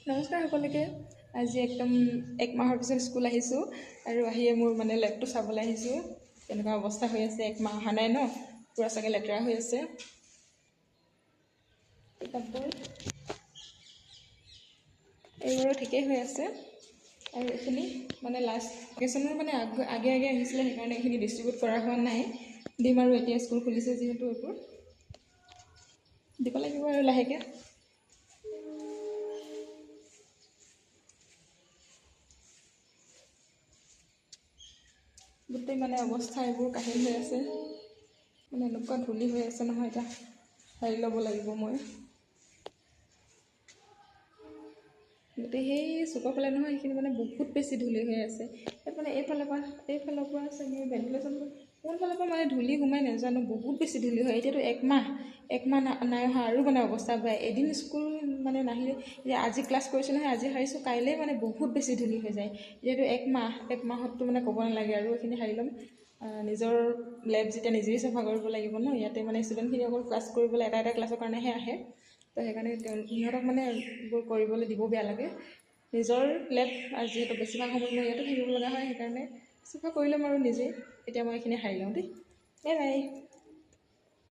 নমস্কাৰ সকলোকে। আজি একদম এক মাহৰ পিছত স্কুল আহিছোঁ আৰু আহিয়ে মোৰ মানে লেবটো চাবলৈ আহিছোঁ। কেনেকুৱা অৱস্থা হৈ আছে, এক মাহ অহা নাই ন, পূৰা চাগে লেতেৰা হৈ আছে। কিতাপবোৰ এইবোৰো ঠিকেই হৈ আছে আৰু এইখিনি মানে লাষ্ট ভেকেশ্যনৰ মানে আগে আহিছিলে, সেইকাৰণে এইখিনি ডিষ্ট্ৰিবিউট কৰা হোৱা নাই। দিম আৰু এতিয়া স্কুল খুলিছে যিহেতু এইবোৰ দিব লাগিব আৰু লাহেকৈ। গোটেই মানে অৱস্থা এইবোৰ কাহিল হৈ আছে, মানে এনেকুৱা ধূলি হৈ আছে নহয়। এতিয়া সাৰি ল'ব লাগিব মই। গোটেই সেই চুকৰ ফালে নহয়, সেইখিনি মানে বহুত বেছি ধূলি হৈ আছে। মানে এইফালৰ পৰা আছে মোৰ ভেণ্টিলেশ্যন, কোনফালৰ পৰা মানে ধূলি সোমাই নাজানো, বহুত বেছি ধূলি হয়। এতিয়াতো এক মাহ নাই অহা আৰু মানে অৱস্থা বেয়া। এদিন স্কুল মানে নাহিলে, এতিয়া আজি ক্লাছ কৰিছোঁ নহয়, আজি সাৰিছোঁ, কাইলৈ মানে বহুত বেছি ধূলি হৈ যায়। যিহেতু এক মাহততো মানে ক'ব নালাগে। আৰু এইখিনি সাৰি ল'ম। নিজৰ লেব যেতিয়া নিজেই চাফা কৰিব লাগিব ন, ইয়াতে মানে ষ্টুডেণ্টখিনি অকল ক্লাছ কৰিবলৈ এটা ক্লাছৰ কাৰণেহে আহে, তো সেইকাৰণে সিহঁতক মানে এইবোৰ কৰিবলৈ দিব বেয়া লাগে। নিজৰ লেব আৰু যিহেতু বেছিভাগ সময় মই ইয়াতে থাকিব লগা হয়, সেইকাৰণে চাফা কৰি ল'ম আৰু নিজেই। এতিয়া মই এইখিনি সাৰি লওঁ দেই। Bye bye.